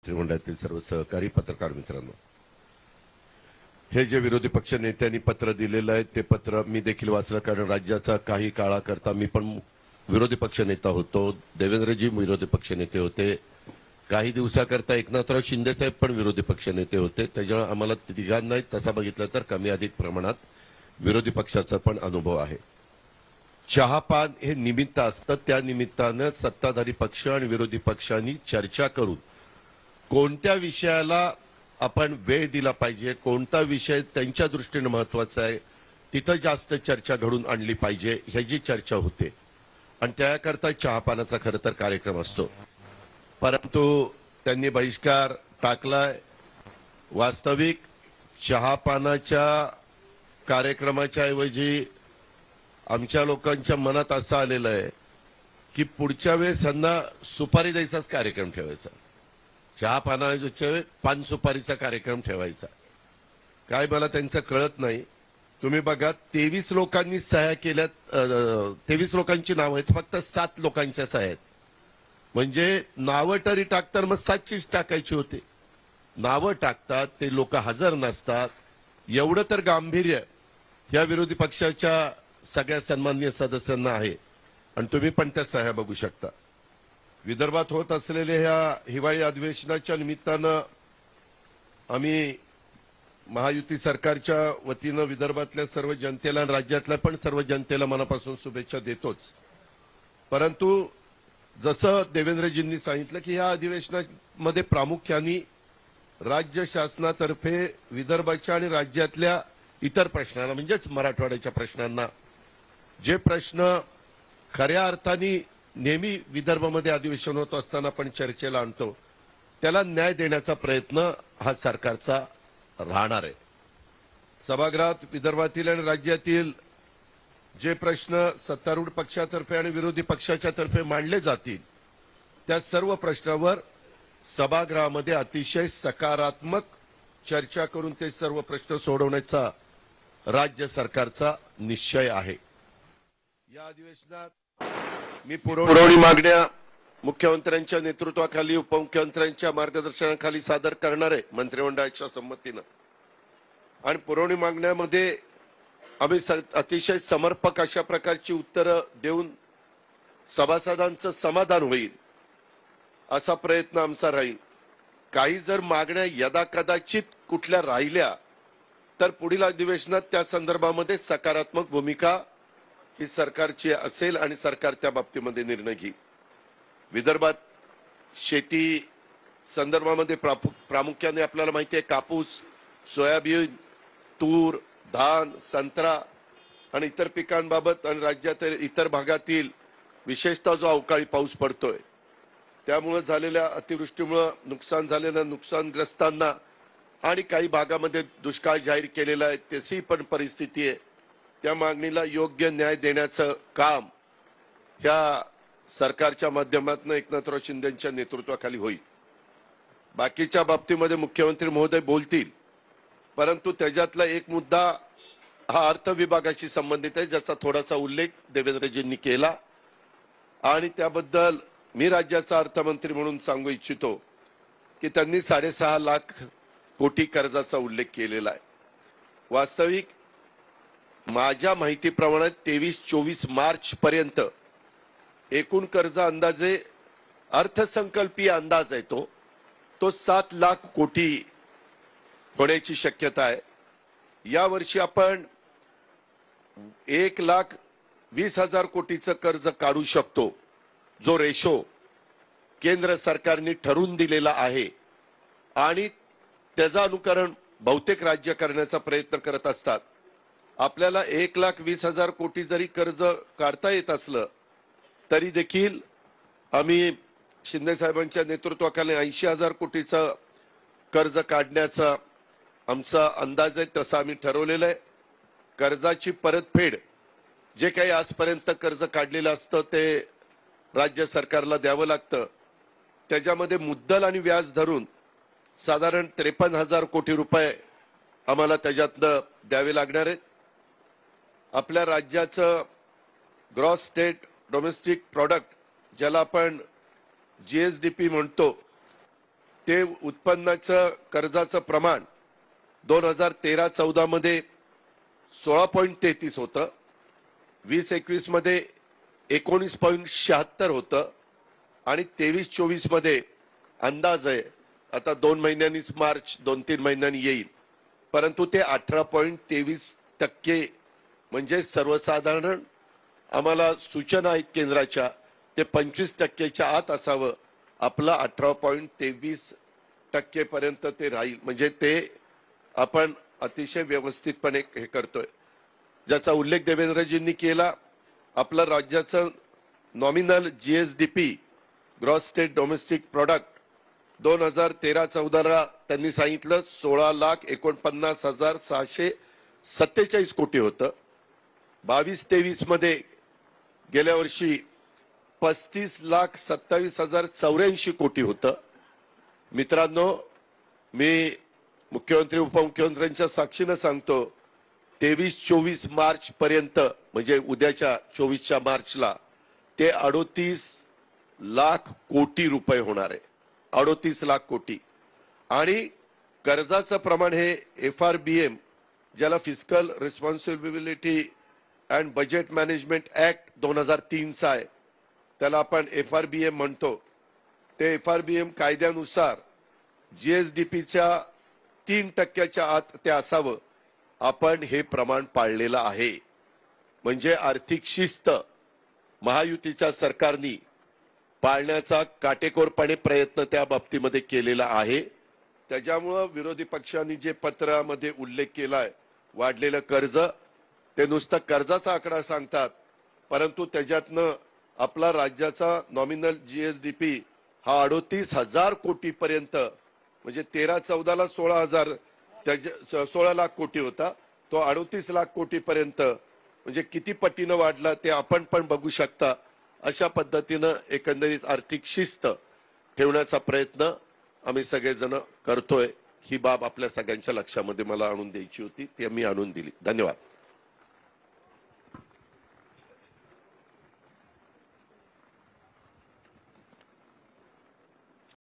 मंत्रिमंडळातील सर्व सहकारी पत्रकार मित्रांनो, हे जे विरोधी पक्ष नेत्यांनी पत्र दिलेलं आहे ते पत्र मी देखील वाचलं, कारण राज्याचा काही काळाकरता मी पण विरोधी पक्ष नेता होतो, देवेंद्रजी विरोधी पक्ष नेते होते, काही दिवसाकरता एकनाथराव शिंदे साहेब पण विरोधी पक्ष नेते होते. त्याच्यामुळे आम्हाला तिघांनाही तसा बघितलं तर कमी अधिक प्रमाणात विरोधी पक्षाचा पण अनुभव आहे. चहापान हे निमित्त असतं, त्या निमित्तानं सत्ताधारी पक्ष आणि विरोधी पक्षांनी चर्चा करून कोणत्या विषयाला आपण वेळ दिला पाहिजे, कोणता विषय त्यांच्या दृष्टीने महत्वाचा आहे, तिथं जास्त चर्चा घडून आणली पाहिजे, ह्याची चर्चा होते. आणि त्याकरता चहापानाचा खरं तर कार्यक्रम असतो. परंतु त्यांनी बहिष्कार टाकलाय. वास्तविक चहापानाच्या कार्यक्रमाच्या ऐवजी आमच्या लोकांच्या मनात असं आलेलं आहे की पुढच्या वेळेस यांना सुपारी द्यायचाच कार्यक्रम ठेवायचा, चहा पानाच्या पान सुपारीचा कार्यक्रम ठेवायचा. काय मला त्यांचं कळत नाही. तुम्ही बघा, 23 लोकांनी सह्या केल्यात, 23 लोकांची नावं आहेत, फक्त 7 लोकांच्या सह्या आहेत. म्हणजे नावं तरी टाकतात, मग 7चीच टाकायची होती. नावं टाकतात, ते लोक हजर नसतात. एवढं तर गांभीर्य या विरोधी पक्षाच्या सगळ्या सन्माननीय सदस्यांना आहे. आणि तुम्ही पण त्या सह्या बघू शकता. विदर्भात होत असलेल्या ह्या हिवाळी अधिवेशनाच्या निमित्तानं आम्ही महायुती सरकारच्या वतीनं विदर्भातल्या सर्व जनतेला आणि राज्यातल्या पण सर्व जनतेला मनापासून शुभेच्छा देतोच. परंतु जसं देवेंद्रजींनी सांगितलं की या अधिवेशनामध्ये प्रामुख्याने राज्य शासनातर्फे विदर्भाच्या आणि राज्यातल्या इतर प्रश्नांना, म्हणजेच मराठवाड्याच्या प्रश्नांना, जे प्रश्न खऱ्या अर्थाने नेहमी विदर्भामध्ये अधिवेशन होत असताना आपण चर्चेला आणतो, त्याला न्याय देण्याचा प्रयत्न हा सरकारचा राहणार आहे. सभागृहात विदर्भातील आणि राज्यातील जे प्रश्न सत्तारूढ पक्षातर्फे आणि विरोधी पक्षाच्या तर्फे मांडले जातील, त्या सर्व प्रश्नावर सभागृहामध्ये अतिशय सकारात्मक चर्चा करून ते सर्व प्रश्न सोडवण्याचा राज्य सरकारचा निश्चय आहे. या अधिवेशनात मी पुरवणी मागण्या मुख्यमंत्र्यांच्या नेतृत्वाखाली, उपमुख्यमंत्र्यांच्या मार्गदर्शनाखाली सादर करणार आहे मंत्रिमंडळाच्या संमतीनं. आणि पुरवणी मागण्यामध्ये आम्ही अतिशय समर्पक अशा प्रकारची उत्तरं देऊन सभासदांचं समाधान होईल असा प्रयत्न आमचा राहील. काही जर मागण्या यदाकदाचित कुठल्या राहिल्या तर पुढील अधिवेशनात त्या संदर्भामध्ये सकारात्मक भूमिका ही सरकारची असेल आणि सरकार त्या बाबतीमध्ये निर्णय घेईल. विदर्भात शेती संदर्भामध्ये प्रामुख्याने आपल्याला माहिती आहे, कापूस, सोयाबीन, तूर, धान, संत्रा आणि इतर पिकांबाबत आणि राज्यात इतर भागातील विशेषतः जो अवकाळी पाऊस पडतोय त्यामुळे झालेल्या अतिवृष्टीमुळे नुकसान झालेल्या नुकसानग्रस्तांना आणि काही भागामध्ये दुष्काळ जाहीर केलेला आहे, त्याची पण परिस्थिती आहे. त्या मागणीला योग्य न्याय देण्याचं काम ह्या सरकारच्या माध्यमातून एकनाथराव शिंदेच्या नेतृत्वाखाली होईल. बाकीच्या बाबतीमध्ये मुख्यमंत्री महोदय बोलतील, परंतु त्याच्यातला एक मुद्दा हा अर्थ विभागाशी संबंधित आहे, ज्याचा थोडासा उल्लेख देवेंद्रजींनी केला. आणि त्याबद्दल मी राज्याचा अर्थमंत्री म्हणून सांगू इच्छितो की त्यांनी 6.5 लाख कोटी कर्जाचा उल्लेख केलेला आहे. वास्तविक माझ्या माहितीप्रमाणे 23-24 मार्च पर्यंत एकूण कर्ज अंदाजे, अर्थसंकल्पीय अंदाज आहे तो 7 लाख कोटी होण्याची शक्यता आहे. या वर्षी आपण 1,20,000 कोटीचं कर्ज काढू शकतो, जो रेशो केंद्र सरकारने ठरवून दिलेला आहे. आणि त्याचं अनुकरण बहुतेक राज्य करण्याचा प्रयत्न करत असतात. आपल्याला 1,20,000 कोटी जरी कर्ज काढता येत असलं तरी देखील आम्ही शिंदे साहेबांच्या नेतृत्वाखाली 80,000 कोटीचं कर्ज काढण्याचा आमचा अंदाज आहे, तसं आम्ही ठरवलेलं आहे. कर्जाची परतफेड, जे काही आजपर्यंत कर्ज काढलेलं असतं ते राज्य सरकारला द्यावं लागतं. त्याच्यामध्ये मुद्दल आणि व्याज धरून साधारण 53,000 कोटी रुपये आम्हाला त्याच्यातनं द्यावे लागणार आहेत. आपल्या राज्याचं ग्रॉस स्टेट डोमेस्टिक प्रॉडक्ट, ज्याला आपण GSDP म्हणतो, ते उत्पन्नाचं कर्जाचं प्रमाण 2013-14 मध्ये 16.33 होतं, 20-21 मध्ये 19.76 होतं आणि 23-24 मध्ये अंदाज आहे, आता 2 महिन्यांनीच मार्च 2-3 महिन्यांनी येईल, परंतु ते 18.23% म्हणजे सर्वसाधारण आम्हाला सूचना आहेत केंद्राच्या, ते 25%च्या आत असावं. आपलं 18.23% पर्यंत ते राहील, म्हणजे ते आपण अतिशय व्यवस्थितपणे हे करतोय, ज्याचा उल्लेख देवेंद्रजींनी केला. आपलं राज्याचं nominal GSDP gross state domestic product 2013-14 त्यांनी सांगितलं 16,49,647 कोटी होतं. 22-23 मध्ये गेल्या वर्षी 35,27,084 कोटी होतं. मित्रांनो, मी मुख्यमंत्री उपमुख्यमंत्र्यांच्या साक्षीनं सांगतो, 23-24 मार्च पर्यंत म्हणजे उद्याच्या 24 मार्चला ते 38 लाख कोटी रुपये होणार आहे. 38 लाख कोटी. आणि कर्जाचं प्रमाण हे FRBM, ज्याला fiscal responsibility and budget management act 2003 चा आहे, त्याला आपण FRBM म्हणतो. ते FRBM कायद्यानुसार जीएसडीपीच्या 3%च्या आत ते असावं. आपण हे प्रमाण पाळलेलं आहे. म्हणजे आर्थिक शिस्त महायुतीच्या सरकारनी पाळण्याचा काटेकोरपणे प्रयत्न त्या बाबतीमध्ये केलेला आहे. त्याच्यामुळे विरोधी पक्षांनी जे पत्रामध्ये उल्लेख केलाय वाढलेलं कर्ज, ते नुसतं कर्जाचा आकडा सांगतात, परंतु त्याच्यातनं आपला राज्याचा नॉमिनल जीएसडीपी हा 38,000 कोटी पर्यंत, म्हणजे 13-14 ला 16 लाख कोटी होता, तो 38 लाख कोटी पर्यंत, म्हणजे किती पटीनं वाढला ते आपण पण बघू शकता. अशा पद्धतीनं एकंदरीत आर्थिक शिस्त ठेवण्याचा प्रयत्न आम्ही सगळेजण करतोय. ही बाब आपल्या सगळ्यांच्या लक्षामध्ये मला आणून द्यायची होती, ती मी आणून दिली. धन्यवाद.